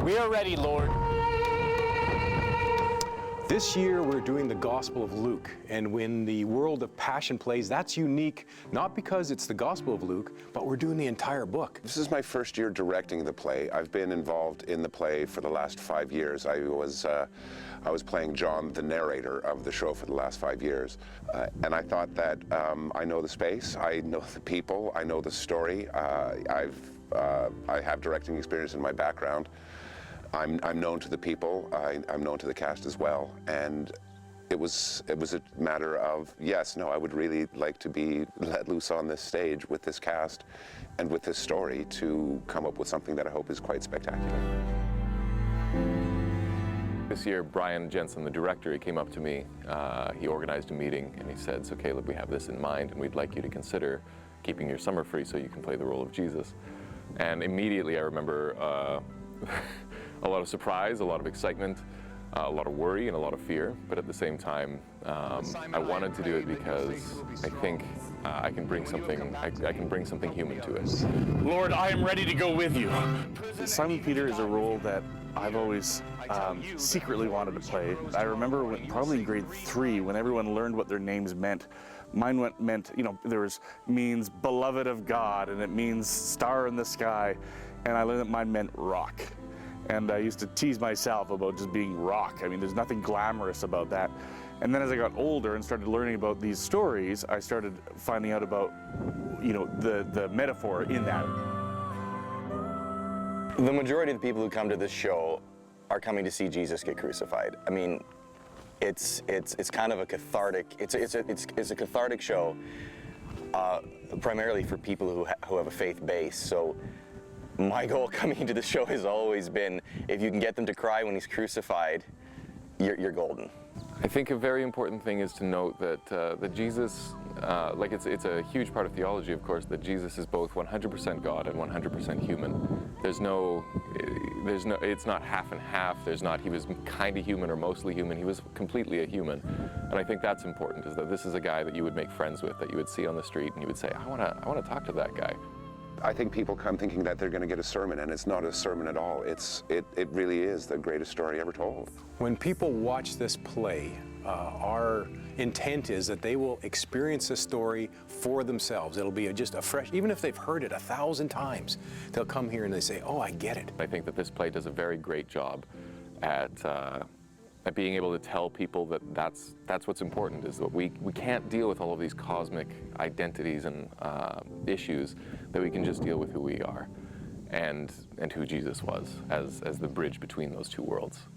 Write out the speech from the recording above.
We are ready, Lord. This year we're doing the Gospel of Luke, and when the world of Passion plays, that's unique, not because it's the Gospel of Luke, but we're doing the entire book. This is my first year directing the play. I've been involved in the play for the last 5 years. I was playing John, the narrator of the show for the last 5 years, and I thought that I know the space, I know the people, I know the story. I have directing experience in my background. I'm known to the people, I'm known to the cast as well, and it was a matter of, yes, no, I would really like to be let loose on this stage with this cast and with this story to come up with something that I hope is quite spectacular. This year, Jensen, the director, he came up to me, he organized a meeting, and he said, so Caleb, we have this in mind, and we'd like you to consider keeping your summer free so you can play the role of Jesus. And immediately I remember a lot of surprise, a lot of excitement, a lot of worry, and a lot of fear. But at the same time, I wanted to do it because I think I can bring something. I can bring something human to it. Lord, I am ready to go with you. Simon Peter is a role that I've always secretly wanted to play. I remember probably in grade 3 when everyone learned what their names meant. Mine meant, you know, means beloved of God, and it means star in the sky, and I learned that mine meant rock. And I used to tease myself about just being rock. I mean, there's nothing glamorous about that. And then as I got older and started learning about these stories, I started finding out about, you know, the metaphor in that. The majority of the people who come to this show are coming to see Jesus get crucified. I mean, it's kind of a cathartic. It's a cathartic show, primarily for people who have a faith base. So my goal coming into the show has always been, if you can get them to cry when he's crucified, you're golden. I think a very important thing is to note that Jesus, like it's a huge part of theology, of course, that Jesus is both 100% God and 100% human. It's not half and half. There's not, he was kind of human or mostly human. He was completely a human. And I think that's important, is that this is a guy that you would make friends with, that you would see on the street and you would say, I want to talk to that guy. I think people come thinking that they're going to get a sermon, and it's not a sermon at all. It really is the greatest story ever told. When people watch this play, our intent is that they will experience the story for themselves. It'll be just a fresh, even if they've heard it 1,000 times, they'll come here and they say, oh, I get it. I think that this play does a very great job at being able to tell people that that's what's important, is that we can't deal with all of these cosmic identities and issues, that we can just deal with who we are and who Jesus was as the bridge between those two worlds.